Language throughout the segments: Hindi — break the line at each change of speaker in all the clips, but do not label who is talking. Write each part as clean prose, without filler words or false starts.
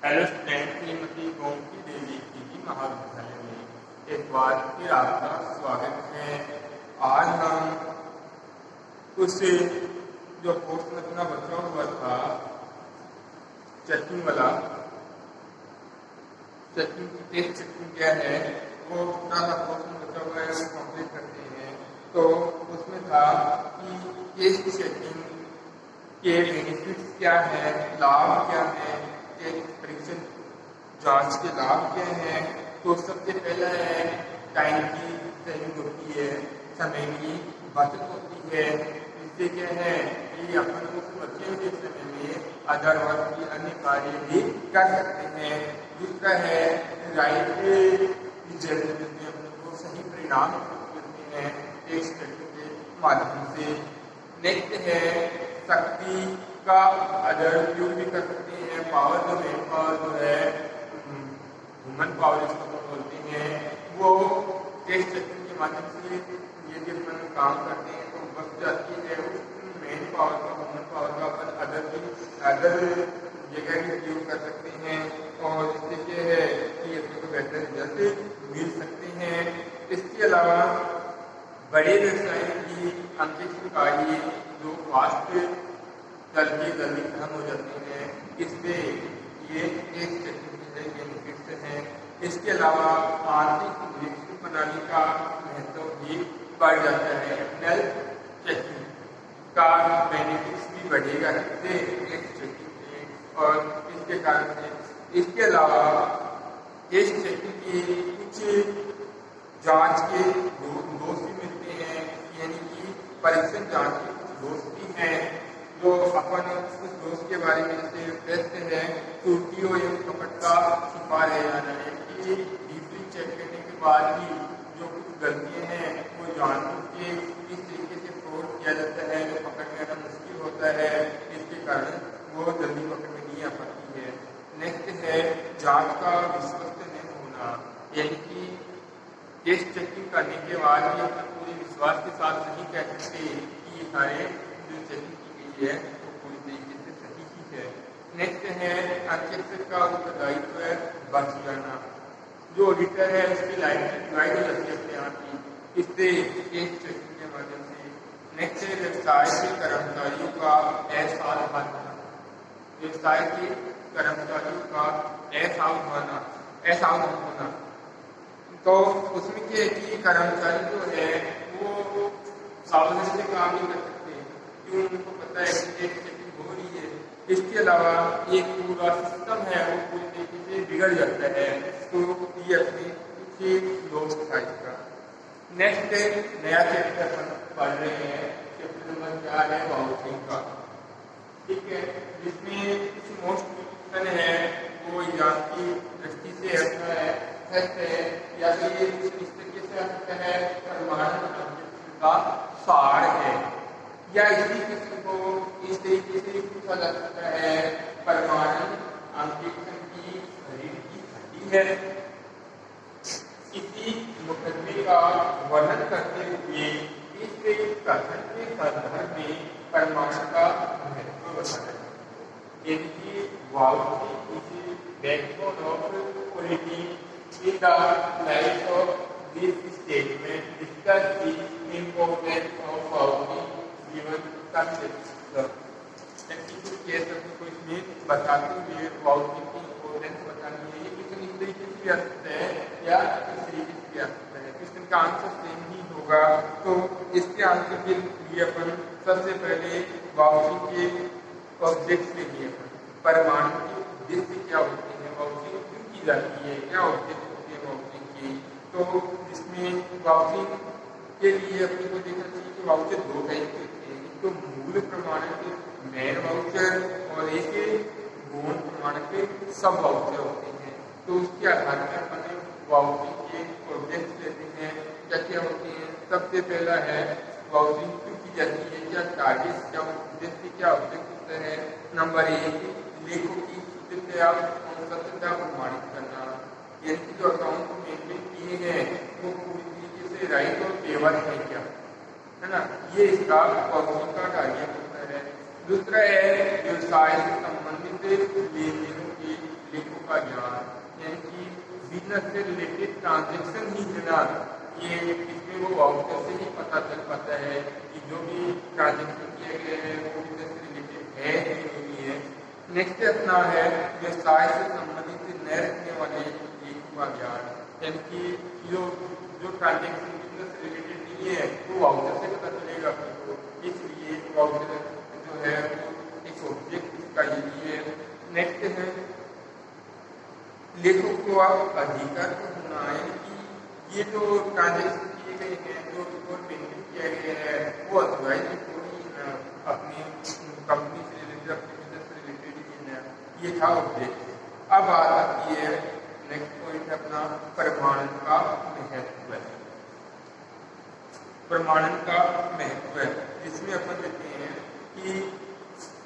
हेलो स्टूडेंट, श्रीमती गोमती देवी जी महाविद्यालय में एक बार फिर आपका स्वागत है। आज हम उस जो पोर्शन अपना बचा हुआ था चेकिंग वाला, चेकिंग टेस्ट चेकिंग क्या है वो पूरा का पोर्शन बचा हुआ है वो कंप्लीट करते हैं। तो उसमें था कि टेस्ट चेकिंग के बेनिफिट्स क्या है, लाभ क्या है, परीक्षण जांच के लाभ क्या हैं। तो सबसे पहला है टाइम की सेविंग होती है, समय की बचत होती है। इससे क्या है कि अपन उस बचे हुए समय में अदर वर्ग की अन्य कार्य भी कर सकते हैं। दूसरा है राइट रिजल्ट मिलते हैं, अपने को सही परिणाम मिलते हैं एक स्टडी के माध्यम से। नेक्स्ट है शक्ति का अदर उपयोग भी कर सकते हैं। पावर जो मेन पावर जो है ह्यूमन पावर जिसको बोलते हैं, वो टेस्ट चेकिंग के माध्यम से यदि अपन काम करते हैं तो बच जाती है। उस मेन पावर का, ह्यूमन पावर का अपन अदर जगह भी उपयोग कर सकते हैं और इससे क्या है कि अपने को बेहतर रिजल्ट मिल सकते हैं। इसके अलावा बड़े व्यवसायों की अंतरिक्ष कार्य जो फास्ट चल के जल्दी खत्म हो जाते हैं, इससे ये एक बेनिफिट्स हैं। इसके अलावा आर्थिक विकसित प्रणाली का महत्व भी बढ़ जाता है। हेल्थ चेकिंग का बेनिफिट्स भी बढ़ेगा इससे टेस्ट चेकिंग से और इसके कारण से। इसके अलावा टेस्ट चेकिंग के कुछ जांच के दोष भी मिलते हैं, यानी कि परीक्षण जांच के कुछ दोष भी हैं जो अपन उस दोष के बारे में जैसे टेस्ट है त्रुटियों या कपट का शिकार है या नहीं, कि डीपली चेक करने के बाद भी जो कुछ गलतियां हैं वो जानबूझ के इस तरीके से फ्रॉड किया जाता है जो पकड़ में आना मुश्किल होता है। इसके कारण वो जल्दी पकड़ में नहीं आ पाती है। नेक्स्ट है जांच का विश्वसनीय होना, यानी कि टेस्ट चेकिंग करने के बाद भी अपन पूरे विश्वास के साथ नहीं कह सकते कि ये सारे जो चेकिंग की गई है वो पूरी तरीके से सही ही है। नेक्स्ट है अनचेक का उत्तरदायित्व है बच जाना। जो ऑडिटर है उसकी लाइफ डिवाइड हो जाती है अपने आप ही इससे टेस्ट चेकिंग के माध्यम से। नेक्स्ट है व्यवसाय के कर्मचारियों का असावधान होना। व्यवसाय के कर्मचारियों का असावधान होना, तो उसमें क्या है कि कर्मचारी जो है वो सावधानी से काम नहीं कर सकते क्यों, उनको पता है कि एक चेकिंग हो रही है। इसके अलावा एक पूरा सिस्टम है वो पूरी तरीके से बिगड़ जाता है। तो ये अपने कुछ लोग था इसका। नेक्स्ट नया चैप्टर अपन पढ़ रहे हैं, चैप्टर नंबर 4 है वाउचिंग का, ठीक है, जिसमें कुछ मोस्ट क्वेश्चन है वो एग्जाम की दृष्टि से ऐसा है या फिर इस तरीके से आता है परमाणु का सार है, या इसी किस्म को इस तरीके से पूछा जा सकता है परमाणु अंतरिक्ष की रीढ़ की हड्डी है। इसी मुकदमे का वर्णन करते हुए इस कथन के संदर्भ में परमाणु का महत्व बताया, यानी कि vouching is backbone of polity. In the light of this statement, discuss the importance of vouching given context. को इसमें बताते हुए वाउचिंग की इम्पोर्टेंस बतानी है। ये क्वेश्चन इस तरीके से भी आ सकता है या इस तरीके से भी आ सकता है। क्वेश्चन का आंसर सेम ही होगा। तो इसके आंसर के लिए अपन सबसे पहले वाउचिंग के ऑब्जेक्ट्स लेंगे। परमाणु के उद्देश्य क्या होते हैं, वाउचिंग क्यों की जाती है, क्या उद्देश्य वाउचिंग की। तो इसमें वाउचिंग के लिए अपने को देखना चाहिए कि वाउचर दो टाइप के होते हैं, एक तो मूल प्रमाणक मेन वाउचर और एक गौण प्रमाणक सब वाउचर होते हैं। तो उसके आधार पर अपने वाउचिंग के ऑब्जेक्ट लेते हैं। क्या क्या होते हैं, सबसे पहला है वाउचिंग क्यों की जाती है, क्या टारगेट, क्या उद्देश्य, क्या ऑब्जेक्ट होता है। नंबर 1 लेखों की शुद्धता प्रमाणित करना, यानी कि जो अकाउंट मेंटेन किए हैं वो पूरी तरीके से राइट और पेवर है क्या, है ना, ये इसका वाउचिंग का टारगेट होता है। दूसरा है व्यवसाय से संबंधित लेन देनों की लेखों का ज्ञान, यानी कि बिजनेस से रिलेटेड ट्रांजेक्शन ही है ना, ये इसमें वो वाउचर से ही पता चल पाता है कि जो भी ट्रांजेक्शन किए गए हैं वो बिजनेस से रिलेटेड है कि नहीं है। नेक्स्ट अपना है व्यवसाय से संबंधित न रखने वाले का ज्ञान, यानी कि जो जो ट्रांजेक्शन बिजनेस से रिलेटेड नहीं है वो वाउचर से पता चलेगा, तो इसलिए वाउचर जो है वो एक ऑब्जेक्ट इसका यही है। नेक्स्ट है लेखक को आप अधिकार को होना है कि ये जो ट्रांजेक्शन किए गए हैं, जो रिपोर्ट पेमेंट किया गया है वो अथॉराइज अपनी कंपनी से रिलेटेड, अपने बिजनेस से रिलेटेड ही है, ये था ऑब्जेक्ट। अब बात आती है नेक्स्ट पॉइंट है अपना प्रमाणन का महत्व। प्रमाणन का महत्व इसमें अपन देखते हैं कि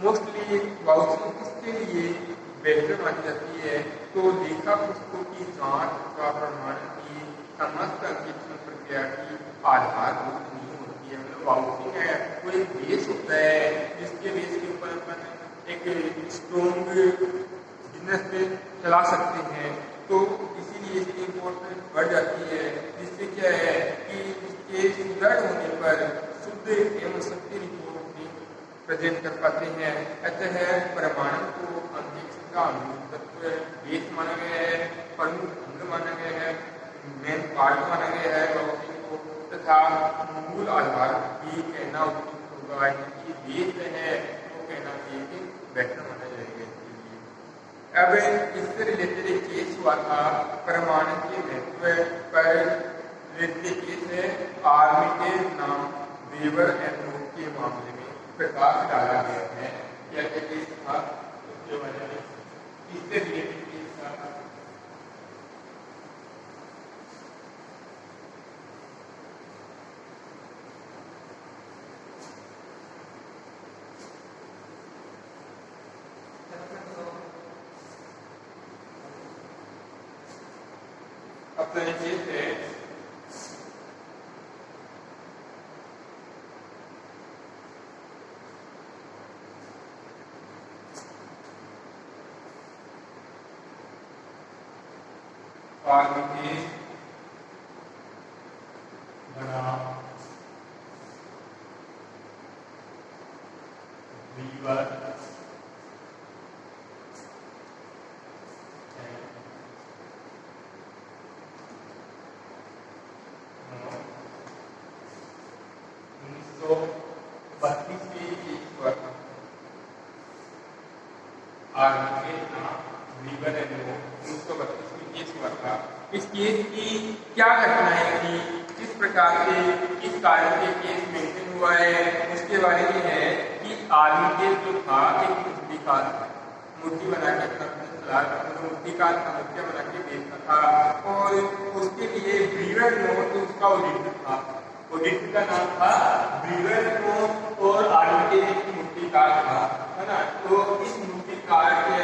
मोस्टली वाउचरिंग किसके लिए बेहतर मानी जाती है, तो लेखा पुस्तकों की जांच का प्रमाणन की समस्त अंकेक्षण प्रक्रिया की आधारभूत नहीं होती है। मतलब वाउचरिंग है कोई बेस होता है जिसके बेस के ऊपर अपन एक स्ट्रॉन्ग बिजनेस पे चला सकते हैं, तो इसीलिए इसकी इम्पोर्टेंस बढ़ जाती है, जिससे क्या है कि इसके सुदृढ़ होने पर शुद्ध एवं सत्य रिपोर्ट प्रेजेंट कर पाते हैं। अतः प्रमाणन को अंकेक्षण का मूल तत्व बेस माना गया है, प्रमुख अंग माना गया है, मेन पार्ट माना गया है वाउचरिंग को, तथा मूल आधार भी कहना उचित होगा कि बेस है तो कहना चाहिए बेहतर माना जाएगा इसके लिए। अब इससे रिलेटेड एक केस हुआ था प्रमाणन के महत्व पर रिलेटेड केस है आर्मिटेज नाम वेबर एंड नोट के मामले में प्रकाश डाला गया है। क्या क्या केस था उसके बारे में, इससे रिलेटेड केस था। अपना केस है आर्मिटेज बनाम वीवर इस केस की क्या घटनाएं थी, किस प्रकार से किस कारण से केस मेंटेन हुआ है, उसके बारे में है कि आर्मिटेज जो था एक मूर्तिकार था, मूर्ति बना के अपना मूर्तिकार का मूर्तियां बना के बेचता था, और उसके लिए ब्रीवर नोट उसका ऑडिटर था, ऑडिटर का नाम था ब्रीवर नोट, और आर्मिटेज एक मूर्तिकार था, है ना। तो इस मूर्तिकार के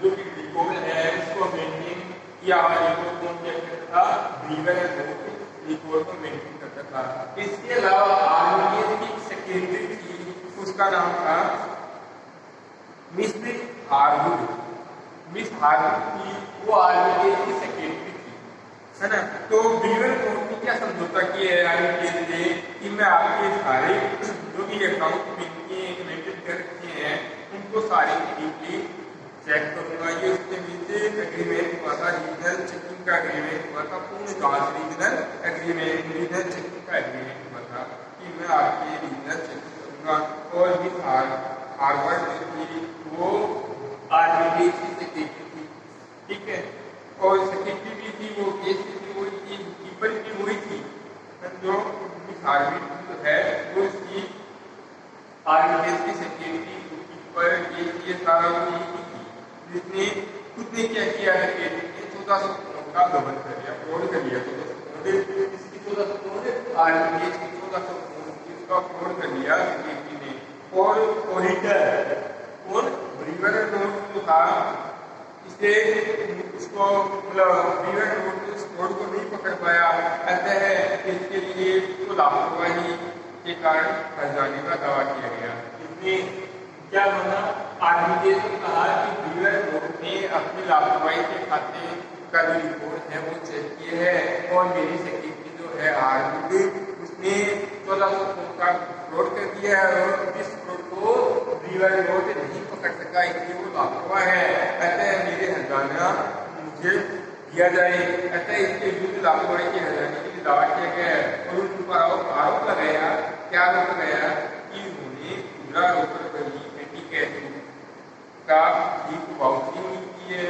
जो रिकॉर्ड है उसको मेंटेन या रिपोर्ट कौन क्या करता था, ब्रीवर नोट रिपोर्ट को मेंटेन करता था। इसके अलावा आर्मिटेज की सेक्रेटरी थी, उसका नाम था मिस हार्वुड। मिस हार्वुड थी, वो आर्मिटेज की सेक्रेटरी थी, है ना। तो ब्रीवर नोट ने क्या समझौता किया है आर्मिटेज से कि मैं आपके सारे जो भी अकाउंट मेंटेन कर रखे हैं उनको सारे डीपली चेक करूंगा। ये उसके बीच एग्रीमेंट हुआ था, रीजनल चेकिंग का एग्रीमेंट हुआ था, पूर्ण जांच रीजनल एग्रीमेंट, रीजनल चेकिंग का एग्रीमेंट हुआ था कि मैं आपकी रीजनल चेकिंग करूंगा। और मिस हार्वर्ड थी, वो आर्मिटेज की सेक्रेटरी थी, ठीक है, और सेक्रेटरी भी थी, वो केस थी वही थी, कीपर भी वही थी, जो मिस हार्वर्ड जो है वो इसकी आर्मिटेज की सेक्रेटरी कीपर केस ये सारा वही थी, जिसने खुद ने क्या किया है कि 1400 करोड़ का गबन कर लिया, फ्रॉड कर लिया, 1400 इसकी 1400 करोड़ आर्मिटेज की 1400 करोड़ इसका फ्रॉड कर लिया सेक्रेटरी ने। और ऑडिटर और ब्रीवर नोट जो था इसे उसको मतलब ब्रीवर नोट इस फ्रॉड को नहीं पकड़ पाया, अतः इसके लिए उसको लापरवाही के कारण फंस जाने का दावा किया गया। इसने क्या माना, आर्मिटेज ने कहा कि ब्रीवर नोट ने अपनी लापरवाही के खाते का जो रिपोर्ट है वो चेक किया है और मेरी सेक्रेटरी जो है आर्मी उसने 1400 करोड़ का फ्रॉड कर दिया है और इस फ्रॉड को रिवाइव नहीं पकड़ सका, इसलिए वो लापरवाह है। ऐसा मेरे हरजाना मुझे दिया जाए, ऐसा इसके विरुद्ध लापरवाही के हरजाने के लिए दावा किया गया है और उन पर आरोप लगाया, क्या आरोप लगाया कि उन्होंने पूरा रोकर एंटी कैश का एक वाउचिंग की है,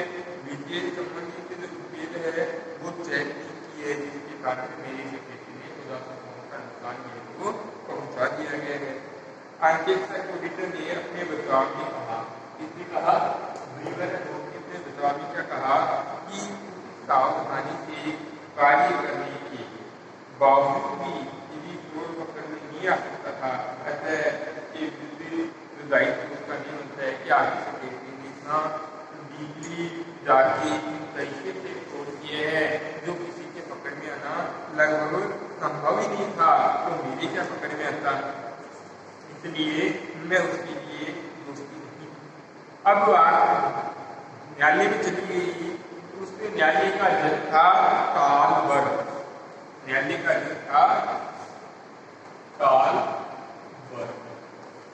वित्तीय संबंधित जो डिटेल है वो चेक की है, जिसके कारण मेरी सेक्रेटरी ने 1400 करोड़ का नुकसान मेरे को पहुंचा दिया गया है। आंतरिक ऑडिटर ने अपने बचाव में कहा, इसने कहा अपने बचाव में क्या कहा कि सावधानी से कार्य करने के बावजूद भी यदि फ्रॉड पकड़ में नहीं आ सकता था, दायित्व उसका नहीं होता है कि आगे सेक्रेटरी ने इतना डीपली जाके तरीके से फ्रॉड किए हैं जो किसी के पकड़ में आना लगभग संभव ही नहीं था, तो मेरे क्या पकड़ में आता, इसलिए मैं उसके लिए दोस्ती नहीं। अब बात न्यायालय में चली गई, उसमें न्यायालय का जज था कालबर, न्यायालय का जज था कालबर।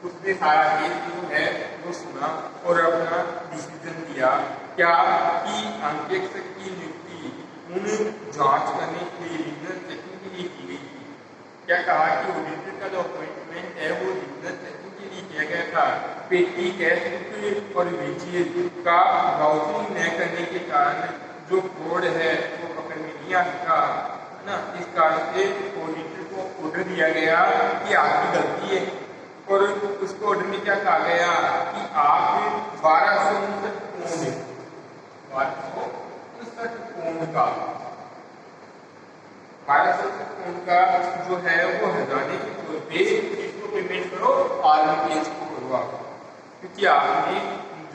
उसने सारा केस जो है वो सुना और अपना डिसीजन दिया क्या कि अंकेक्षक की नियुक्ति उन जांच करने के लिए रीजनल चेकिंग के लिए की गई थी। क्या कहा कि ऑडिटर का जो अपॉइंटमेंट है वो रीजनल चेकिंग के लिए किया गया था। पेटी कैश बुक और वीजीएल का वाउचिंग न करने के कारण जो फ्रॉड है वो पकड़ में नहीं आ सका ना, इस कारण से ऑडिटर को ऑर्डर दिया गया कि आपकी गलती है और उसको ऑर्डर में क्या कहा गया कि आप 1259 पौंड का जो है वो हरजाने के तौर पे इसको पेमेंट करो, आर्मी केस को करो आप, क्योंकि आपने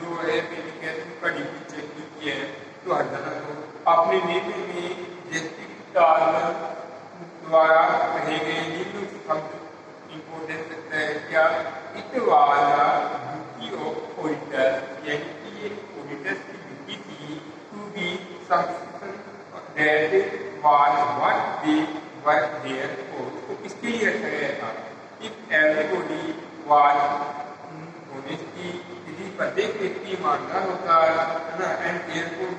जो है पेटी कैश का डिग्री चेक की है तो हरजाना तो आपने नेम में जेस्टिक द्वारा कहे गए निम्न शब्द इम्पोर्टेंट लगता है क्या, इट वाला ड्यूटी ऑफ ऑडिटर, यानी कि ये ऑडिटर्स की ड्यूटी थी to be substance that was what they were there for, तो किसके लिए रखा गया था, इफ एवरीबॉडी वाज ऑनेस्टी, यदि प्रत्येक व्यक्ति ईमानदार होता है ना एंड केयरफुल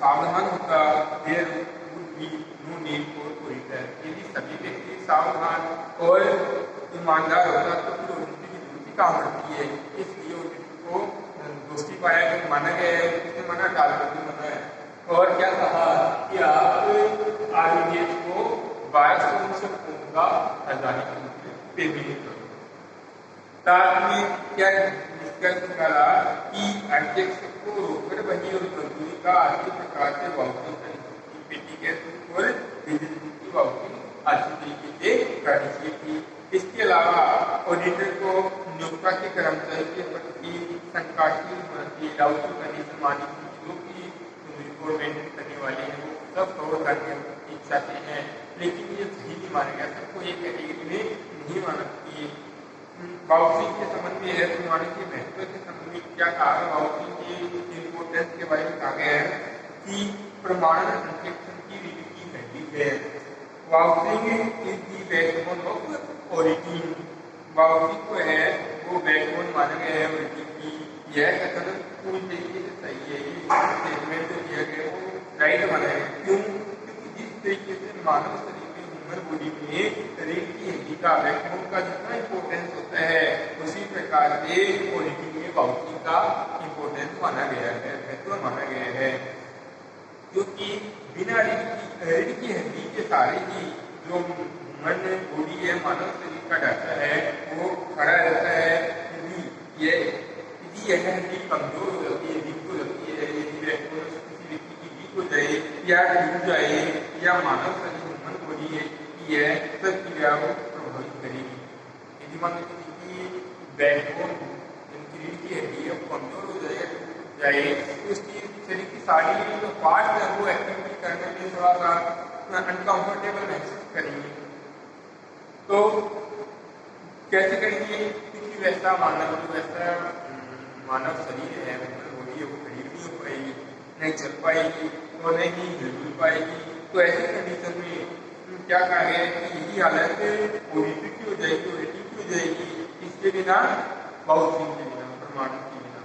सावधान होता, there would be no need for auditor, यदि सभी व्यक्ति सावधान और ईमानदार होता तो फिर ऑडिटर की ड्यूटी कहाँ बढ़ती है, इसलिए ऑडिटर को दोस्ती पाया गया, माना गया है, उसने मना डाल मना है और क्या कहा कि आप आरबीआई को 1200 का हरजाने की पेमेंट करो। साथ में क्या निष्कर्ष निकाला कि अध्यक्ष को रोकड़ बही और मजदूरी का अच्छी प्रकार से वाउचिंग करनी, पेटी कैश और बिजली की वाउचिंग अच्छी तरीके से करनी चाहिए थी। इसके अलावा ऑडिटर को नियोक्ता के कर्मचारी के प्रति संकाशील लाउचिंग करने से मानी जो कि रिपोर्ट मेंटेन करने वाले हैं वो सब कवर करने की इच्छा से हैं, लेकिन ये सही नहीं माना गया, सबको एक कैटेगरी में नहीं माना चाहिए। वाउचिंग के संबंध में है प्रमाणित के महत्व के संबंध में क्या कहा, वाउचिंग के इम्पोर्टेंस के बारे में कहा गया है कि प्रमाणन अंकेक्षण की रीति की घटी है। Vouching is the backbone of auditing, vouching को है वो बैकबोन माना गया है ऑडिटिंग की। यह कथन पूरी तरीके से सही है, ये स्टेटमेंट जो दिया गया वो राइट माना है। क्यों? क्योंकि जिस तरीके से मानव शरीर में ह्यूमन बॉडी में रीढ़ की हड्डी का बैकबोन का जितना इम्पोर्टेंस होता है उसी प्रकार से ऑडिटिंग में वाउचिंग का इम्पोर्टेंस माना गया है, महत्व माना गया है, क्योंकि बिना रीढ़ की हड्डी के सारे ही जो ह्यूमन बॉडी है, मानव शरीर का ढांचा है वो खड़ा रहता है। यदि यह हड्डी कमजोर हो जाती है, वीक हो जाती है, यदि बैकबोन किसी व्यक्ति की वीक हो जाए या टूट जाए या मानव शरीर ह्यूमन बॉडी है यह सब क्रिया को प्रभावित करेगी। यदि मान लीजिए कि बैकबोन रीढ़ की हड्डी है वो कमजोर हो जाए तो उसकी शरीर की सारी जो पार्ट है वो एक्टिविटी करने में थोड़ा सा अनकंफर्टेबल महसूस करेंगे। तो कैसे करेंगे? क्योंकि वैसा मानव शरीर है, नहीं चल पाएगी और नहीं हिल पाएगी। तो ऐसी कंडीशन में क्या कहा गया है कि यही हालत ओडिटी की हो जाएगी, ओडिटी की हो जाएगी, इसके बिना वाउचिंग के बिना, प्रमाणित के बिना।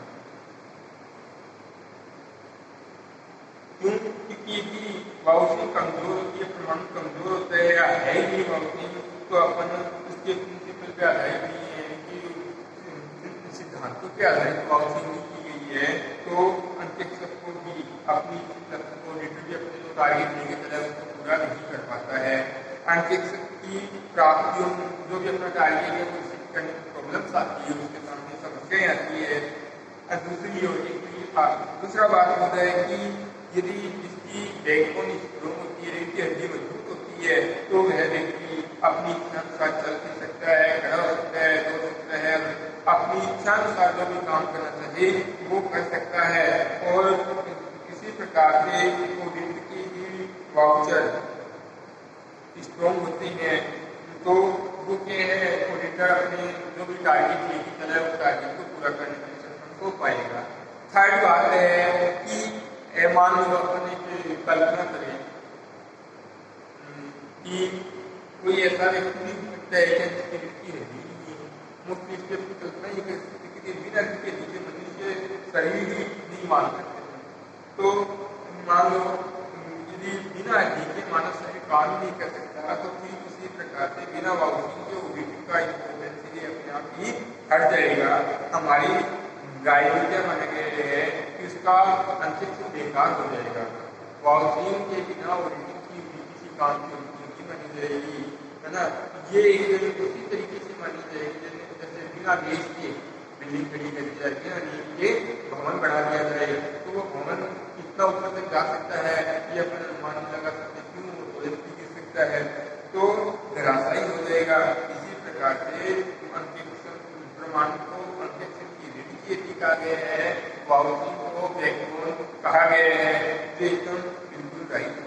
क्यों? क्योंकि वाउचिंग कमजोर होती है, प्रमाण कमजोर होता है या है ही नहीं वाउचिंग, तो अपन उसके प्रिंसिपल पे आधारित नहीं है कि सिद्धांतों के आधारित वाउचिंग नहीं की गई है, तो अंत्यक्षर को भी अपनी अपने जो टारगेट लेके चला है उसको पूरा नहीं कर पाता है। अंत्यक्षर की प्राप्तियों जो भी अपना टारगेट है वो करने में प्रॉब्लम्स आती है, उसके सामने समस्याएं आती है। दूसरा बात होता है कि यदि इसकी बैकबोन स्ट्रोंग होती है, इसकी हड्डी मजबूत होती है, तो वह व्यक्ति अपनी इच्छा अनुसार चल फिर सकता है, खड़ा हो सकता है, दौड़ सकता है, अपनी इच्छा अनुसार जो भी काम करना चाहे वो कर सकता है। और किसी प्रकार से की वाउचर स्ट्रोंग होते हैं तो वो क्या है, ऑडिटर अपने जो भी टारगेट लेके चला है उस टारगेट को पूरा करने में सक्षम हो पाएगा। थर्ड बात है कि मान लो अपन एक कल्पना करें कि कोई ऐसा व्यक्ति भी हो सकता है कि जिसकी लड़की है मुफ्त इसके कल्पना ही कर सकते कि बिना के नीचे मनुष्य शरीर ही नहीं मान सकते। तो मान लो यदि बिना हड्डी के मानव शरीर काम नहीं कर सकता, तो फिर किसी प्रकार से बिना वाउचिंग के ओडिटी का इंपोर्टेंस अपने आप ही हट जाएगा। हमारी गाय क्या माने गए है कि उसका अंतरिक्ष बेकार हो जाएगा। वाउचिंग के बिना ओडिटी की किसी काम की नहीं मानी जाएगी, है ना। ये एक उसी तरीके से मानी जाएगी जैसे बिना बेस के बिल्डिंग खड़ी कर दी जाएगी, बिना नींव के भवन बढ़ा दिया जाए, तो वो भवन कितना ऊपर तक जा सकता है ये अपन अनुमान नहीं लगा सकते, क्यों गिर सकता है, तो धराशायी हो जाएगा। इसी प्रकार से प्रमाण को अंत्यक्षर की रिडिजिटी कहा गया है, वाउचिंग को बैकबोन कहा गया है, तो एकदम बिल्कुल राइट